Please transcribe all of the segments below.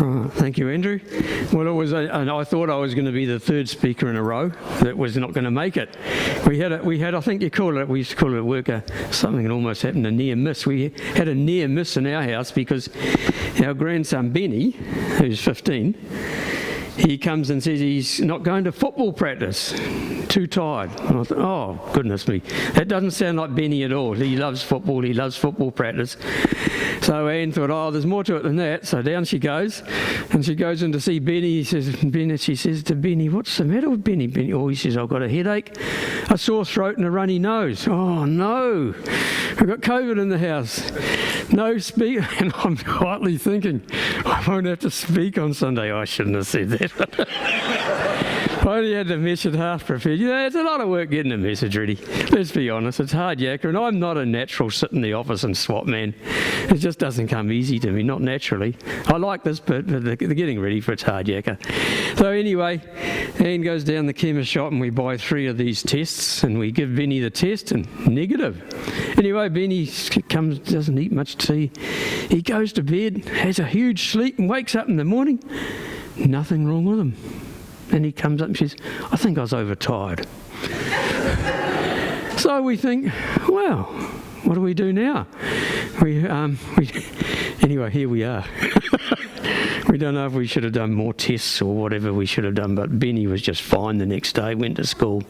Oh, thank you, Andrew. Well, and I thought I was going to be the third speaker in a row that was not going to make it. We had, I think we used to call it at work, something that almost happened, a near miss. We had a near miss in our house because our grandson Benny, who's 15, he comes and says he's not going to football practice, too tired. And I thought, oh, goodness me, that doesn't sound like Benny at all. He loves football practice. So Anne thought, oh, there's more to it than that. So down she goes, and she goes in to see Benny. She says to Benny, what's the matter with Benny? Oh, he says, I've got a headache, a sore throat and a runny nose. Oh, no, we've got COVID in the house. No speak. And I'm quietly thinking, I won't have to speak on Sunday. I shouldn't have said that. I only had the message half prepared. It's a lot of work getting a message ready. Let's be honest, it's hard yakka, and I'm not a natural sit in the office and swap man. It just doesn't come easy to me, not naturally. I like this bit, but the getting ready for it's hard yakka. So anyway, Anne goes down the chemist shop and we buy 3 of these tests, and we give Benny the test, and negative. Anyway, Benny comes, doesn't eat much tea. He goes to bed, has a huge sleep, and wakes up in the morning. Nothing wrong with him. And he comes up and says, I think I was overtired. So we think, well, what do we do now? Anyway, here we are. We don't know if we should have done more tests or whatever we should have done, but Benny was just fine the next day, went to school.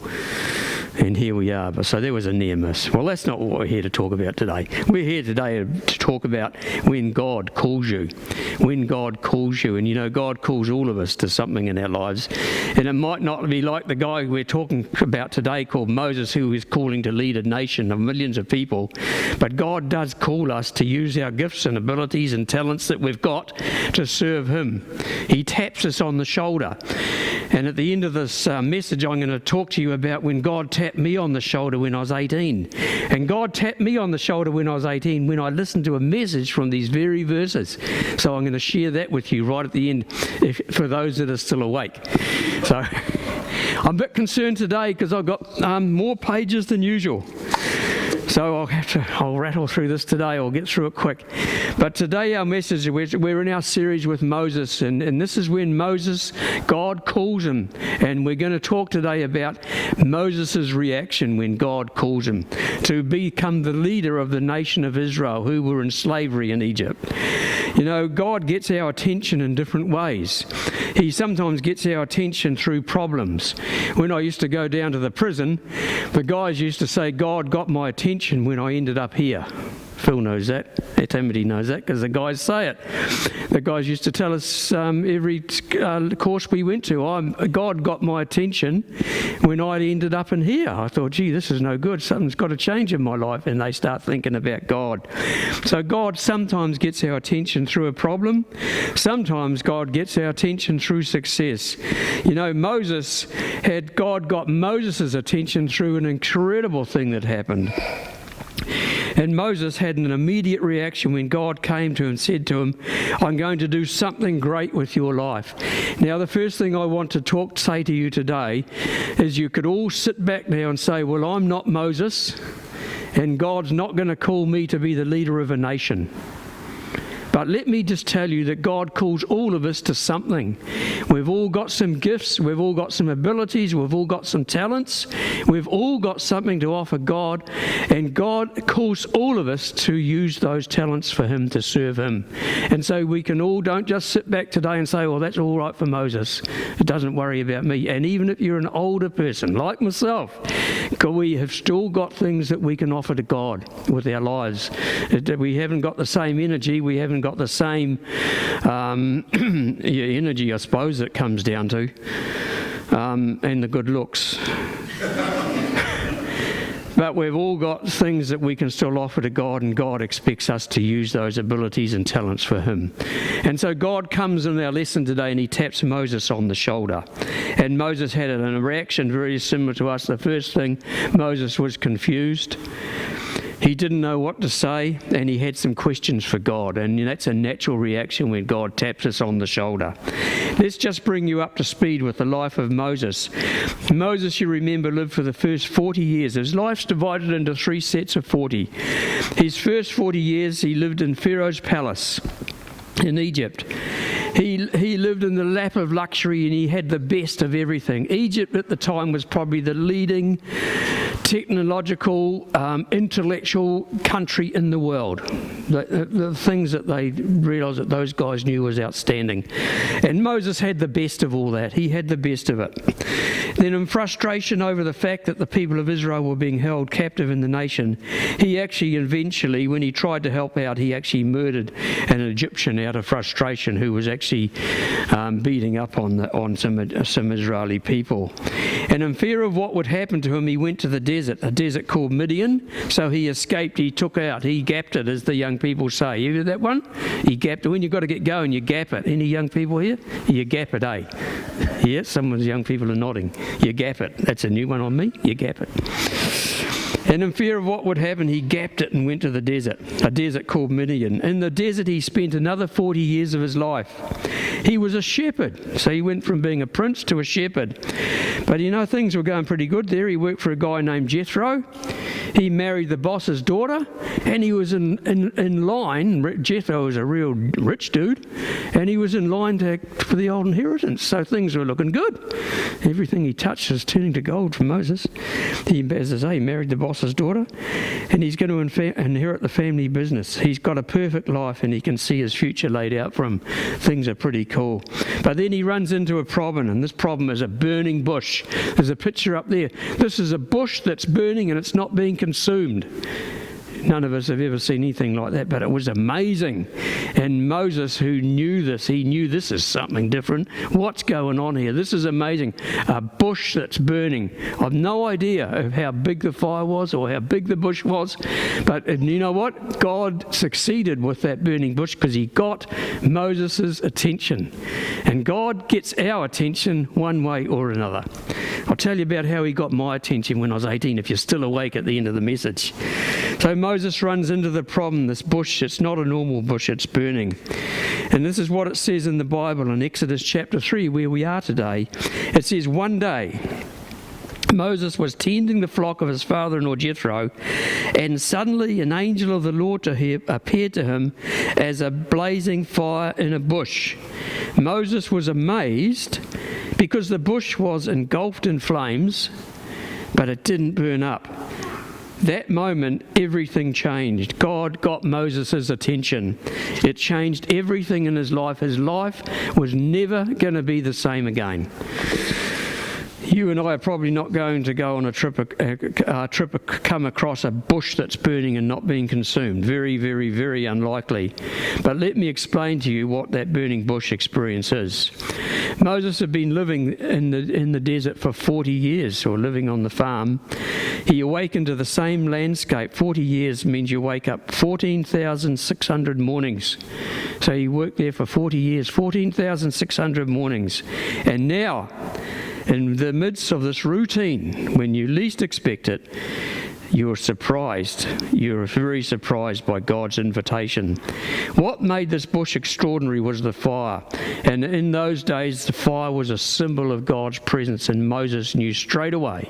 And here we are. But so there was a near miss. Well, that's not what we're here to talk about today. We're here today to talk about when God calls you. When God calls you. And you know, God calls all of us to something in our lives. And it might not be like the guy we're talking about today called Moses, who is calling to lead a nation of millions of people. But God does call us to use our gifts and abilities and talents that we've got to serve Him. He taps us on the shoulder. And at the end of this message, I'm going to talk to you about when God tapped me on the shoulder when I was 18. And God tapped me on the shoulder when I was 18 when I listened to a message from these very verses. So I'm going to share that with you right at the end for those that are still awake. So I'm a bit concerned today because I've got more pages than usual. So I'll rattle through this today. I'll get through it quick. But today our message, we're in our series with Moses, and this is when God calls him. And we're going to talk today about Moses' reaction when God calls him to become the leader of the nation of Israel who were in slavery in Egypt. You know, God gets our attention in different ways. He sometimes gets our attention through problems. When I used to go down to the prison, the guys used to say, God got my attention when I ended up here. Phil knows that. Tamati knows that because the guys say it. The guys used to tell us every course we went to, God got my attention when I ended up in here. I thought, gee, this is no good. Something's got to change in my life. And they start thinking about God. So God sometimes gets our attention through a problem. Sometimes God gets our attention through success. You know, God got Moses' attention through an incredible thing that happened. And Moses had an immediate reaction when God came to him and said to him, I'm going to do something great with your life. Now, the first thing I want to say to you today is you could all sit back now and say, well, I'm not Moses, and God's not going to call me to be the leader of a nation. But let me just tell you that God calls all of us to something. We've all got some gifts, we've all got some abilities, we've all got some talents, we've all got something to offer God, and God calls all of us to use those talents for Him, to serve Him. And so we can all, don't just sit back today and say, well, that's all right for Moses. It doesn't worry about me. And even if you're an older person, like myself, we have still got things that we can offer to God with our lives. We haven't got the same energy, we haven't got the same energy, I suppose, it comes down to, and the good looks. But we've all got things that we can still offer to God, and God expects us to use those abilities and talents for Him. And so God comes in our lesson today and He taps Moses on the shoulder. And Moses had a reaction very similar to us. The first thing, Moses was confused. He didn't know what to say, and he had some questions for God, and that's a natural reaction when God taps us on the shoulder. Let's just bring you up to speed with the life of Moses. Moses, you remember, lived for the first 40 years. His life's divided into 3 sets of 40. His first 40 years, he lived in Pharaoh's palace in Egypt. He lived in the lap of luxury and he had the best of everything. Egypt at the time was probably the leading technological, intellectual country in the world. The things that they realised that those guys knew was outstanding. And Moses had the best of all that. He had the best of it. Then in frustration over the fact that the people of Israel were being held captive in the nation, he actually eventually, when he tried to help out, he actually murdered an Egyptian out of frustration who was actually beating up on some Israeli people. And in fear of what would happen to him, he went to the desert, a desert called Midian. So he escaped, he took out, he gapped it, as the young people say. You heard that one? He gapped it. When you've got to get going, you gap it. Any young people here? You gap it, eh? Yeah, some of the young people are nodding. You gap it. That's a new one on me. You gap it. And in fear of what would happen, he gapped it and went to the desert, a desert called Midian. In the desert, he spent another 40 years of his life. He was a shepherd, so he went from being a prince to a shepherd. But things were going pretty good there. He worked for a guy named Jethro. He married the boss's daughter, and he was in line. Jethro was a real rich dude, and he was in line for the old inheritance. So things were looking good. Everything he touched was turning to gold for Moses. As I say, he married the boss's daughter, and he's going to inherit the family business. He's got a perfect life, and he can see his future laid out for him. Things are pretty cool. But then he runs into a problem, and this problem is a burning bush. There's a picture up there. This is a bush that's burning, and it's not being consumed. None of us have ever seen anything like that, but it was amazing. And Moses, who knew this, he knew this is something different. What's going on here? This is amazing. A bush that's burning. I've no idea of how big the fire was or how big the bush was, but you know what? God succeeded with that burning bush because he got Moses' attention. And God gets our attention one way or another. I'll tell you about how he got my attention when I was 18, if you're still awake at the end of the message. So Moses runs into the problem, this bush. It's not a normal bush, it's burning. And this is what it says in the Bible in Exodus chapter 3, where we are today. It says, one day Moses was tending the flock of his father-in-law Jethro, and suddenly an angel of the Lord appeared to him as a blazing fire in a bush. Moses was amazed because the bush was engulfed in flames, but it didn't burn up. That moment, everything changed. God got Moses' attention. It changed everything in his life. His life was never going to be the same again. You and I are probably not going to go on a trip come across a bush that's burning and not being consumed. Very, very, very unlikely. But let me explain to you what that burning bush experience is. Moses had been living in the desert for 40 years, or living on the farm. He awakened to the same landscape. 40 years means you wake up 14,600 mornings. So he worked there for 40 years, 14,600 mornings. And now, in the midst of this routine, when you least expect it, you're surprised. You're very surprised by God's invitation. What made this bush extraordinary was the fire. And in those days, the fire was a symbol of God's presence, and Moses knew straight away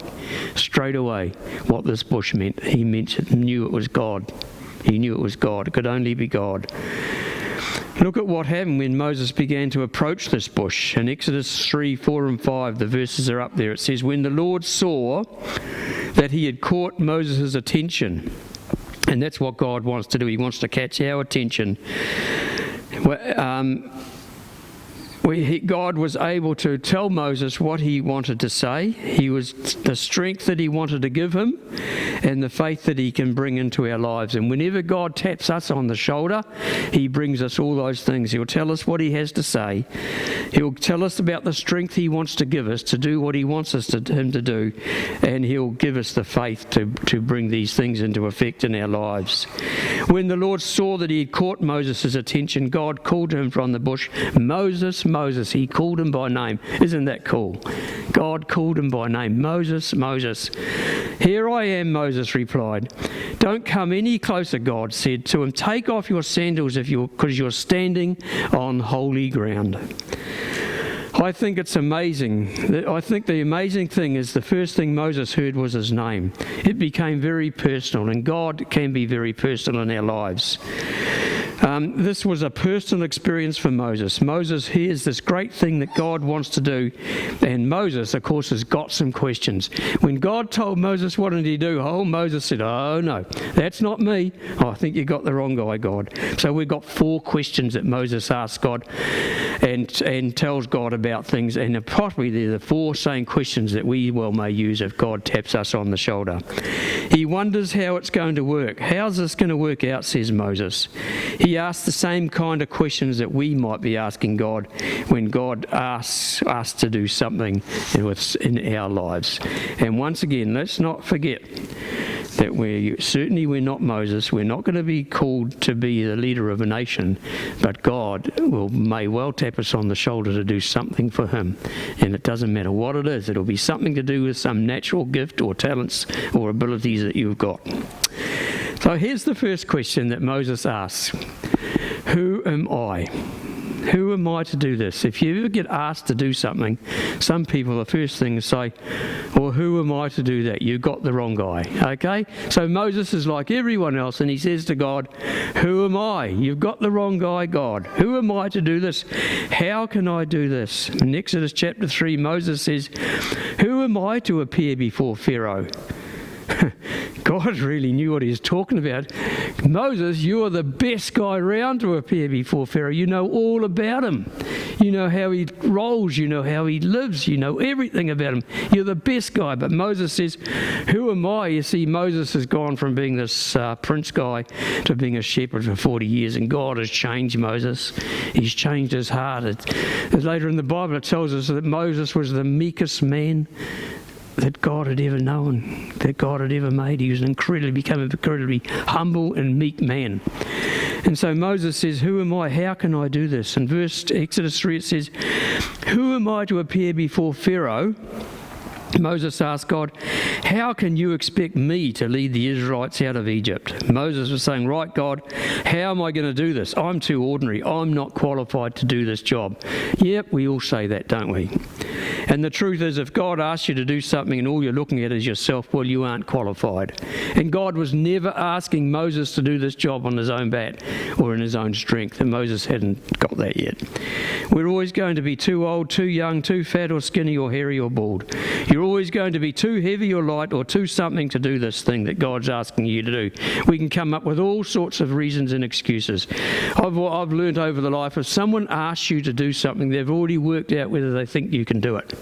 what this bush meant. He knew it was God. He knew it was God. It could only be God. Look at what happened when Moses began to approach this bush. In Exodus 3, 4 and 5, the verses are up there. It says, when the Lord saw that he had caught Moses' attention, and that's what God wants to do. He wants to catch our attention. God was able to tell Moses what he wanted to say. He was the strength that he wanted to give him and the faith that he can bring into our lives. And whenever God taps us on the shoulder, he brings us all those things. He'll tell us what he has to say. He'll tell us about the strength he wants to give us to do what he wants him to do. And he'll give us the faith to bring these things into effect in our lives. When the Lord saw that he had caught Moses' attention, God called to him from the bush, Moses, Moses. He called him by name. Isn't that cool? God called him by name. Moses, Moses. Here I am, Moses replied. Don't come any closer, God said to him. Take off your sandals because you're standing on holy ground. I think it's amazing. I think the amazing thing is the first thing Moses heard was his name. It became very personal, and God can be very personal in our lives. This was a personal experience for Moses. Moses hears this great thing that God wants to do, and Moses, of course, has got some questions. When God told Moses what did he do, Moses said, "Oh no, that's not me. I think you got the wrong guy, God." So we've got 4 questions that Moses asks God and tells God about things, and possibly they're the 4 same questions that we well may use if God taps us on the shoulder. He wonders how it's going to work. How's this going to work out, says Moses. He asks the same kind of questions that we might be asking God when God asks us to do something in our lives. And once again, let's not forget that we're not Moses. We're not going to be called to be the leader of a nation, but God may well tap us on the shoulder to do something for him. And it doesn't matter what it is. It'll be something to do with some natural gift or talents or abilities that you've got. So here's the first question that Moses asks. Who am I? Who am I to do this? If you ever get asked to do something, some people, the first thing is say, well, who am I to do that? You got the wrong guy, okay? So Moses is like everyone else, and he says to God, who am I? You've got the wrong guy, God. Who am I to do this? How can I do this? In Exodus chapter 3, Moses says, who am I to appear before Pharaoh? God really knew what he was talking about. Moses, you are the best guy around to appear before Pharaoh. You know all about him. You know how he rolls. You know how he lives. You know everything about him. You're the best guy. But Moses says, who am I? You see, Moses has gone from being this prince guy to being a shepherd for 40 years, and God has changed Moses. He's changed his heart. Later in the Bible, it tells us that Moses was the meekest man that God had ever known, that God had ever made. He became an incredibly humble and meek man. And so Moses says, who am I? How can I do this? In Exodus 3 it says, who am I to appear before Pharaoh? Moses asked God, how can you expect me to lead the Israelites out of Egypt? Moses was saying, right, God, how am I going to do this? I'm too ordinary. I'm not qualified to do this job. Yep, we all say that, don't we? And the truth is, if God asks you to do something and all you're looking at is yourself, well, you aren't qualified. And God was never asking Moses to do this job on his own bat or in his own strength, and Moses hadn't got that yet. We're always going to be too old, too young, too fat or skinny or hairy or bald. You're always going to be too heavy or light or too something to do this thing that God's asking you to do. We can come up with all sorts of reasons and excuses. I've learned over the life, if someone asks you to do something, they've already worked out whether they think you can do it.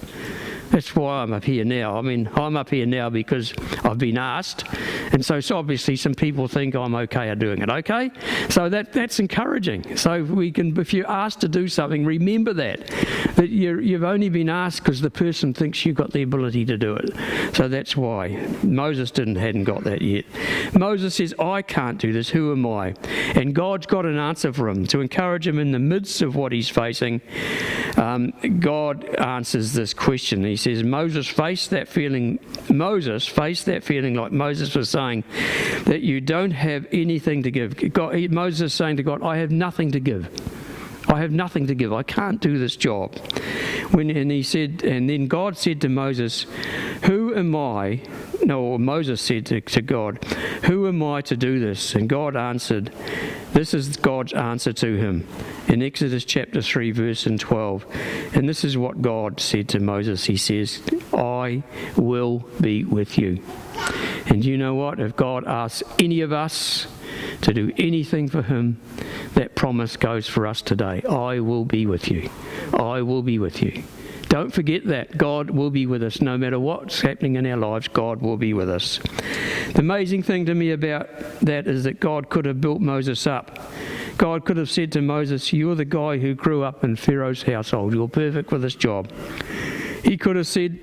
That's why I'm up here now. I mean, I'm up here now because I've been asked, and so obviously some people think I'm okay at doing it, okay? So that's encouraging. So if you're asked to do something, remember that you've only been asked because the person thinks you've got the ability to do it. So that's why. Moses hadn't got that yet. Moses says, I can't do this, who am I? And God's got an answer for him. To encourage him in the midst of what he's facing, God answers this question. He says, Moses faced that feeling like Moses was saying that you don't have anything to give. Moses is saying to God, I have nothing to give. I have nothing to give. I can't do this job. And then God said to Moses, who am I? No, Moses said to God, who am I to do this? And God answered, this is God's answer to him in Exodus chapter 3 verse 12. And this is what God said to Moses. He says, I will be with you. And you know what? If God asks any of us to do anything for him, that promise goes for us today. I will be with you. I will be with you. Don't forget that. God will be with us. No matter what's happening in our lives, God will be with us. The amazing thing to me about that is that God could have built Moses up. God could have said to Moses, you're the guy who grew up in Pharaoh's household. You're perfect for this job. He could have said,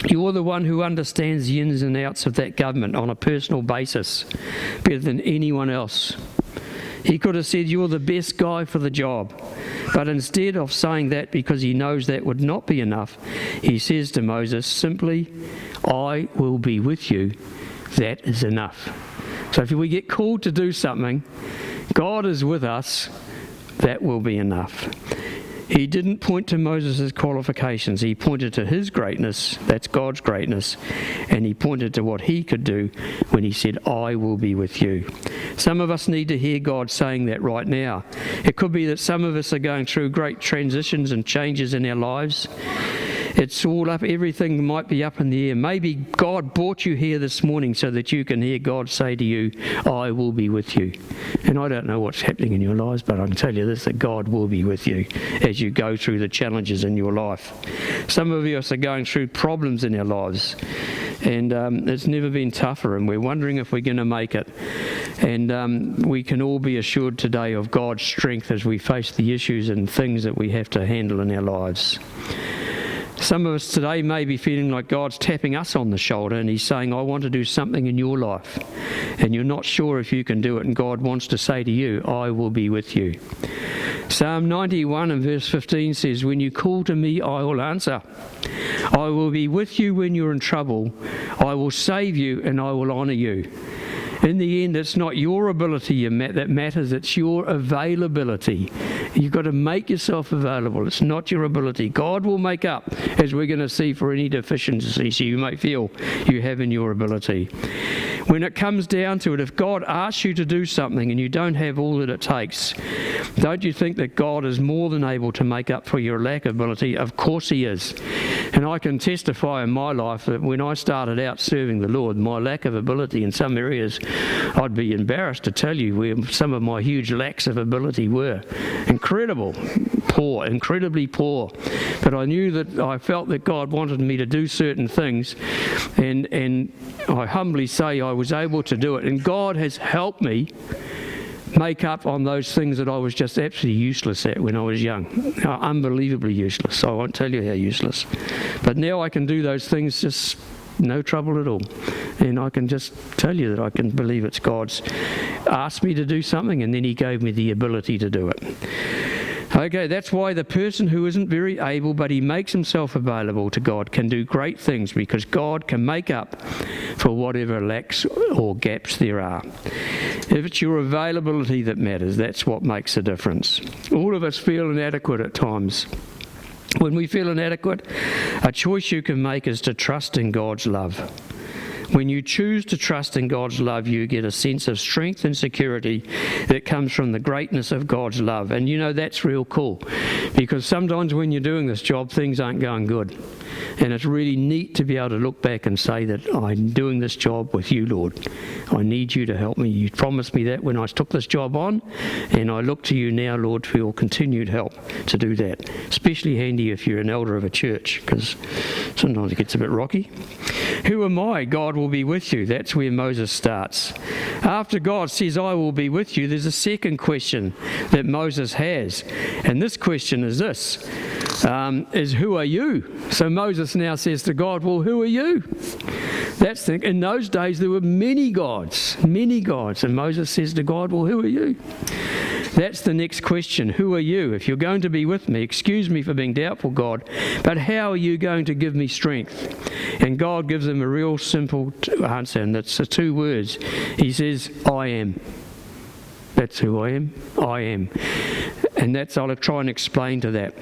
you're the one who understands the ins and outs of that government on a personal basis better than anyone else. He could have said, you're the best guy for the job. But instead of saying that because he knows that would not be enough, he says to Moses simply, I will be with you. That is enough. So if we get called to do something, God is with us, that will be enough. He didn't point to Moses' qualifications. He pointed to his greatness, that's God's greatness, and he pointed to what he could do when he said, I will be with you. Some of us need to hear God saying that right now. It could be that some of us are going through great transitions and changes in our lives. It's all up, everything might be up in the air. Maybe God brought you here this morning so that you can hear God say to you, I will be with you. And I don't know what's happening in your lives, but I can tell you this, that God will be with you as you go through the challenges in your life. Some of us are going through problems in our lives, and it's never been tougher, and we're wondering if we're going to make it. And we can all be assured today of God's strength as we face the issues and things that we have to handle in our lives. Some of us today may be feeling like God's tapping us on the shoulder and he's saying, I want to do something in your life. And you're not sure if you can do it, and God wants to say to you, I will be with you. Psalm 91 and verse 15 says, when you call to me, I will answer. I will be with you when you're in trouble. I will save you and I will honour you. In the end, it's not your ability that matters, it's your availability. You've got to make yourself available. It's not your ability. God will make up, as we're going to see, for any deficiencies you may feel you have in your ability. When it comes down to it, if God asks you to do something and you don't have all that it takes, don't you think that God is more than able to make up for your lack of ability? Of course he is. And I can testify in my life that when I started out serving the Lord, my lack of ability in some areas, I'd be embarrassed to tell you where some of my huge lacks of ability were. Incredible, poor, incredibly poor. But I knew that I felt that God wanted me to do certain things, and I humbly say I was able to do it. And God has helped me make up on those things that I was just absolutely useless at when I was young. Unbelievably useless. I won't tell you how useless. But now I can do those things just no trouble at all. And I can just tell you that I can believe it's God's asked me to do something, and then he gave me the ability to do it. Okay, that's why the person who isn't very able, but he makes himself available to God, can do great things, because God can make up for whatever lacks or gaps there are. If it's your availability that matters, that's what makes a difference. All of us feel inadequate at times. When we feel inadequate, a choice you can make is to trust in God's love. When you choose to trust in God's love, you get a sense of strength and security that comes from the greatness of God's love. And you know, that's real cool, because sometimes when you're doing this job, things aren't going good. And it's really neat to be able to look back and say that I'm doing this job with you, Lord. I need you to help me. You promised me that when I took this job on, and I look to you now, Lord, for your continued help to do that. Especially handy if you're an elder of a church, because sometimes it gets a bit rocky. Who am I? God will be with you. That's where Moses starts. After God says, I will be with you, there's a second question that Moses has. And this question is this, is who are you? So Moses now says to God, well, who are you? That's the, in those days there were many gods. And Moses says to God, well, who are you? That's the next question. Who are you? If you're going to be with me, excuse me for being doubtful, God, but how are you going to give me strength? And God gives him a real simple answer, and that's the two words. He says, I am. That's who I am. I am. And that's, I'll try and explain to that.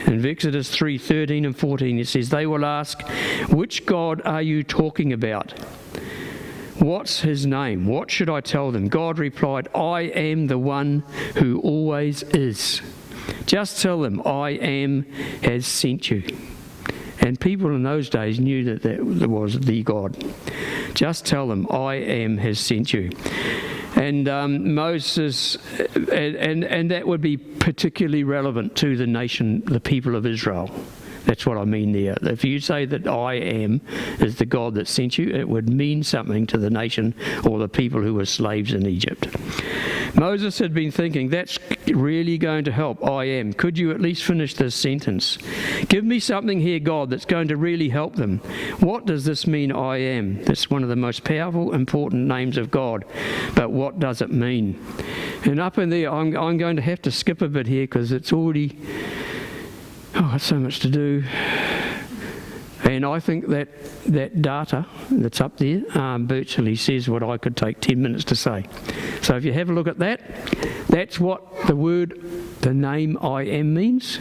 In Exodus 3:13 and 14, it says, they will ask, which God are you talking about? What's his name? What should I tell them? God replied, I am the one who always is. Just tell them, I am has sent you. And people in those days knew that that was the God. Just tell them, I am has sent you. And Moses, and that would be particularly relevant to the nation, the people of Israel. That's what I mean there. If you say that I am is the God that sent you, it would mean something to the nation or the people who were slaves in Egypt. Moses had been thinking, that's really going to help. I am. Could you at least finish this sentence? Give me something here, God, that's going to really help them. What does this mean, I am? That's one of the most powerful, important names of God. But what does it mean? And up in there, I'm going to have to skip a bit here because it's already... got so much to do. And I think that data that's up there virtually says what I could take 10 minutes to say. So if you have a look at that, that's what the name I am means.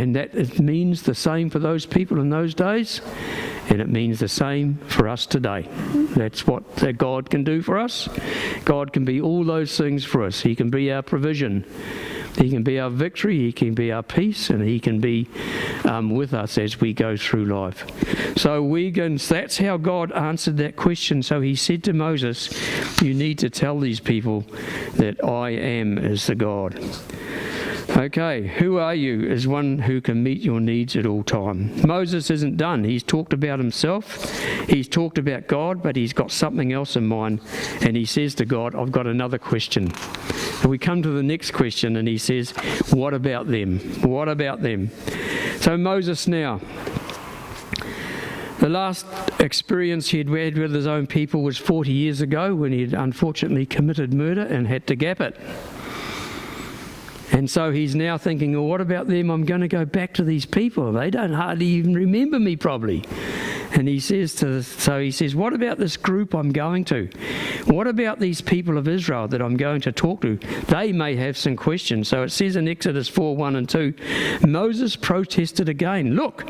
And that it means the same for those people in those days, and it means the same for us today. That's what that God can do for us. God can be all those things for us. He can be our provision. He can be our victory, He can be our peace, and He can be with us as we go through life. So that's how God answered that question. So He said to Moses, you need to tell these people that I am is the God. Okay, who are you as one who can meet your needs at all time? Moses isn't done. He's talked about himself. He's talked about God, but he's got something else in mind. And he says to God, I've got another question. And we come to the next question, and he says, what about them? What about them? So Moses now, the last experience he had had with his own people was 40 years ago when he had unfortunately committed murder and had to gap it. And so he's now thinking, well, what about them? I'm going to go back to these people. They don't hardly even remember me probably. And he says what about this group I'm going to? What about these people of Israel that I'm going to talk to? They may have some questions. So it says in Exodus 4:1 and 2, Moses protested again. Look,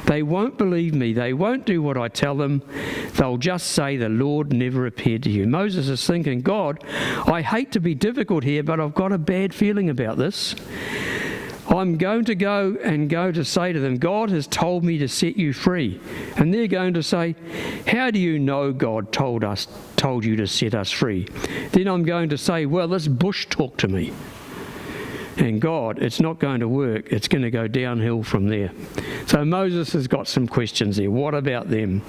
they won't believe me. They won't do what I tell them. They'll just say the Lord never appeared to you. Moses is thinking, God, I hate to be difficult here, but I've got a bad feeling about this. I'm going to go to say to them, God has told me to set you free. And they're going to say, how do you know God told you to set us free? Then I'm going to say, well, this bush talked to me. And God, it's not going to work. It's going to go downhill from there. So Moses has got some questions there. What about them?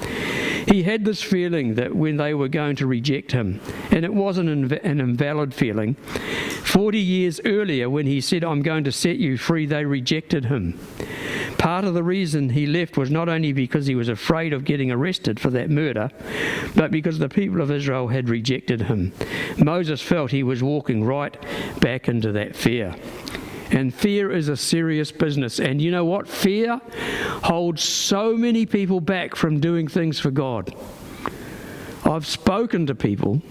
He had this feeling that when they were going to reject him, and it wasn't an invalid feeling. 40 years earlier, when he said, I'm going to set you free, they rejected him. Part of the reason he left was not only because he was afraid of getting arrested for that murder, but because the people of Israel had rejected him. Moses felt he was walking right back into that fear. And fear is a serious business. And you know what? Fear holds so many people back from doing things for God. I've spoken to people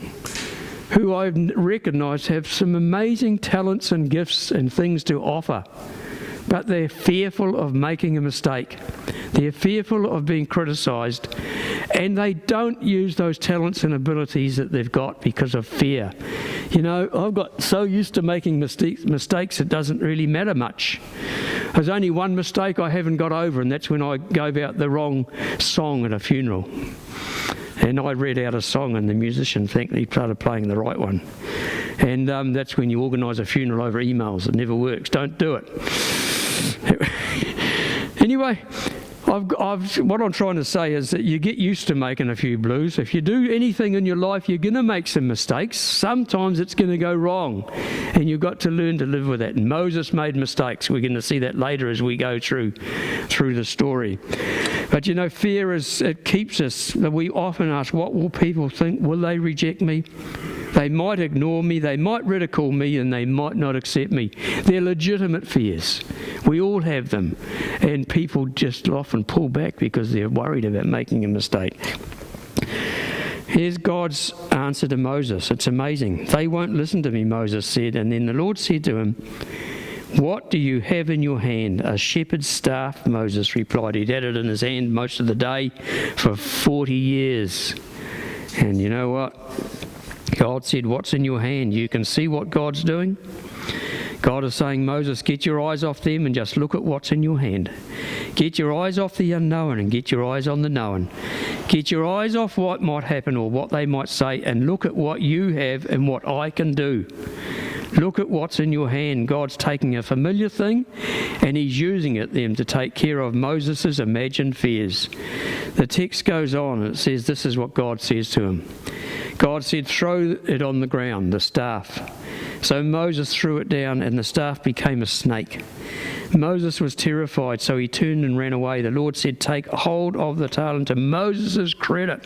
who I've recognised have some amazing talents and gifts and things to offer, but they're fearful of making a mistake. They're fearful of being criticised, and they don't use those talents and abilities that they've got because of fear. You know, I've got so used to making mistakes it doesn't really matter much. There's only one mistake I haven't got over, and that's when I gave out the wrong song at a funeral. And I read out a song, and the musician thankfully started playing the right one. And that's when you organise a funeral over emails. It never works. Don't do it. Anyway, what I'm trying to say is that you get used to making a few blues. If you do anything in your life, you're going to make some mistakes. Sometimes it's going to go wrong, and you've got to learn to live with that. And Moses made mistakes. We're going to see that later as we go through the story. But you know, fear it keeps us. We often ask, what will people think? Will they reject me? They might ignore me, they might ridicule me, and they might not accept me. They're legitimate fears. We all have them. And people just often pull back because they're worried about making a mistake. Here's God's answer to Moses. It's amazing. They won't listen to me, Moses said. And then the Lord said to him, what do you have in your hand? A shepherd's staff, Moses replied. He'd had it in his hand most of the day for 40 years. And you know what? God said, what's in your hand? You can see what God's doing. God is saying, Moses, get your eyes off them and just look at what's in your hand. Get your eyes off the unknown and get your eyes on the known. Get your eyes off what might happen or what they might say and look at what you have and what I can do. Look at what's in your hand. God's taking a familiar thing and he's using it then to take care of Moses' imagined fears. The text goes on and it says this is what God says to him. God said, throw it on the ground, the staff. So Moses threw it down and the staff became a snake. Moses was terrified, so he turned and ran away. The Lord said, take hold of the talent. To Moses' credit,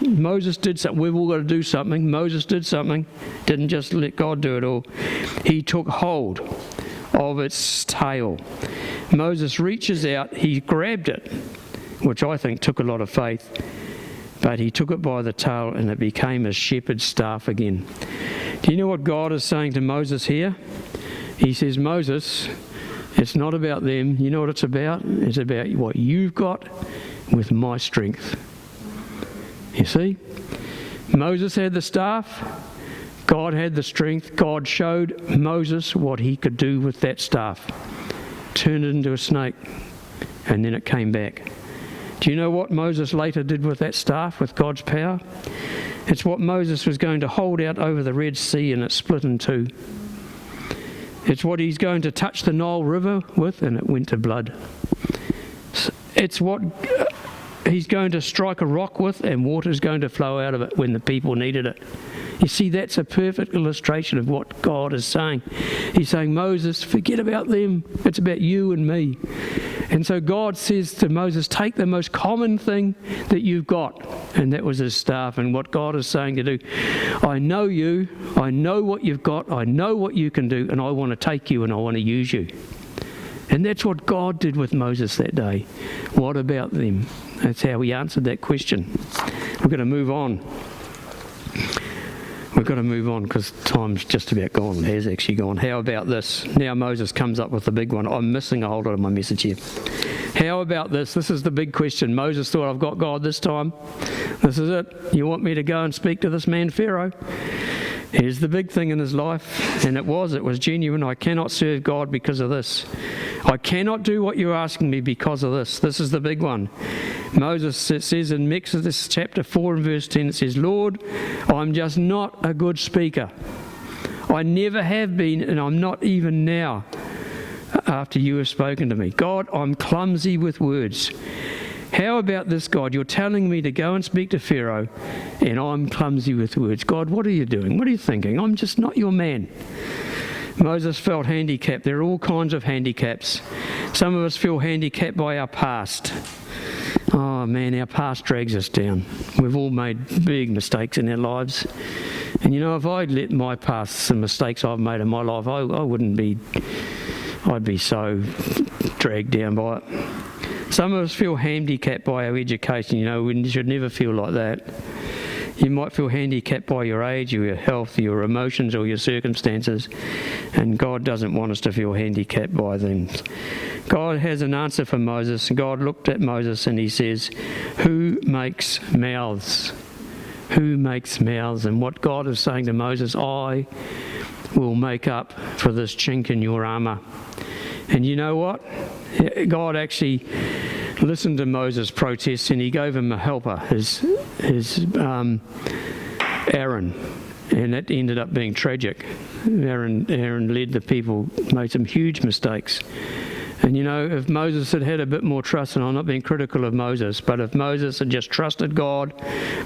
Moses did something. We've all got to do something. Moses did something. Didn't just let God do it all. He took hold of its tail. Moses reaches out. He grabbed it, which I think took a lot of faith. But he took it by the tail and it became a shepherd's staff again. Do you know what God is saying to Moses here? He says, Moses, It's not about them. You know what it's about? It's about what you've got with my strength. You see? Moses had the staff. God had the strength. God showed Moses what he could do with that staff. Turned it into a snake. And then it came back. Do you know what Moses later did with that staff, with God's power? It's what Moses was going to hold out over the Red Sea and it split in two. It's what he's going to touch the Nile River with and it went to blood. It's what he's going to strike a rock with and water's going to flow out of it when the people needed it. You see, that's a perfect illustration of what God is saying. He's saying, Moses, forget about them. It's about you and me. And so God says to Moses, take the most common thing that you've got. And that was his staff. And what God is saying to do, I know you, I know what you've got, I know what you can do, and I want to take you and I want to use you. And that's what God did with Moses that day. What about them? That's how he answered that question. We're going to move on. We've got to move on because time's just about gone. It has actually gone. How about this? Now Moses comes up with the big one. I'm missing a whole lot of my message here. How about this? This is the big question. Moses thought, I've got God this time. This is it. You want me to go and speak to this man Pharaoh? Here's the big thing in his life, and it was genuine. I cannot serve God because of this. I cannot do what you're asking me because of this. This is the big one. Moses, it says in Exodus chapter 4 and verse 10, it says, Lord, I'm just not a good speaker. I never have been, and I'm not even now after you have spoken to me. God, I'm clumsy with words. How about this, God? You're telling me to go and speak to Pharaoh, and I'm clumsy with words. God, what are you doing? What are you thinking? I'm just not your man. Moses felt handicapped. There are all kinds of handicaps. Some of us feel handicapped by our past. Oh man, our past drags us down. We've all made big mistakes in our lives. And you know, if I'd let my past, some mistakes I've made in my life, I'd be so dragged down by it. Some of us feel handicapped by our education. You know, we should never feel like that. You might feel handicapped by your age, or your health, your emotions, or your circumstances. And God doesn't want us to feel handicapped by them. God has an answer for Moses. God looked at Moses and he says, who makes mouths? Who makes mouths? And what God is saying to Moses, I will make up for this chink in your armour. And you know what? God actually listened to Moses' protests and he gave him a helper, his Aaron. And that ended up being tragic. Aaron led the people, made some huge mistakes. And you know, if Moses had had a bit more trust, and I'm not being critical of Moses, but if Moses had just trusted God,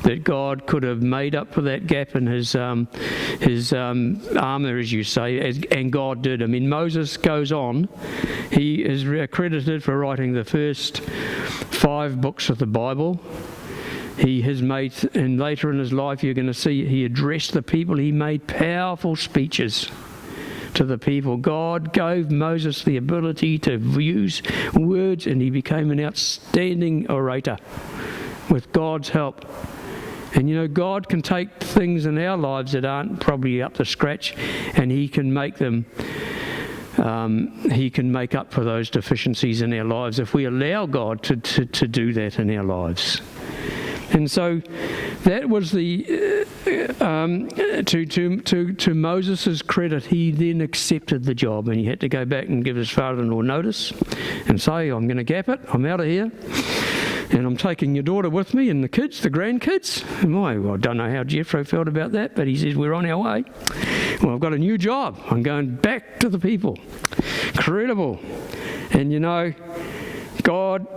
that God could have made up for that gap in his armour, as you say, and God did. I mean, Moses goes on. He is credited for writing the first 5 books of the Bible. He has made, and later in his life you're going to see, he addressed the people. He made powerful speeches to the people. God gave Moses the ability to use words, and he became an outstanding orator with God's help. And you know, God can take things in our lives that aren't probably up to scratch, and he can make them he can make up for those deficiencies in our lives if we allow God to do that in our lives. And so that was the to Moses' credit, he then accepted the job, and he had to go back and give his father-in-law notice and say, I'm going to gap it, I'm out of here, and I'm taking your daughter with me and the kids, the grandkids. Well, I don't know how Jethro felt about that, but he says, we're on our way. Well, I've got a new job. I'm going back to the people. Incredible. And you know, God...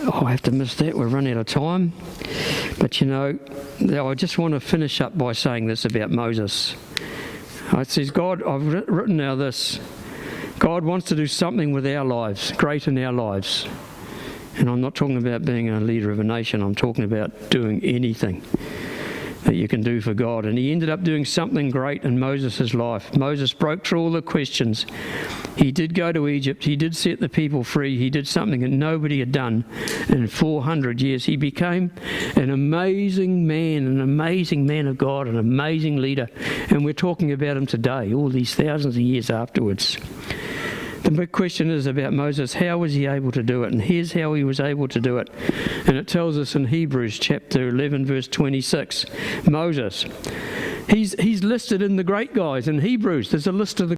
I have to miss that. We're running out of time. But you know, I just want to finish up by saying this about Moses. It says, God, I've written now this. God wants to do something with our lives, great in our lives. And I'm not talking about being a leader of a nation. I'm talking about doing anything. that you can do for God. And he ended up doing something great in Moses' life. Moses broke through all the questions. He did go to Egypt. He did set the people free. He did something that nobody had done in 400 years. He became an amazing man of God, an amazing leader. And we're talking about him today, all these thousands of years afterwards. The big question is about Moses. How was he able to do it? And here's how he was able to do it. And it tells us in Hebrews chapter 11, verse 26. Moses, he's listed in the great guys in Hebrews. There's a list of the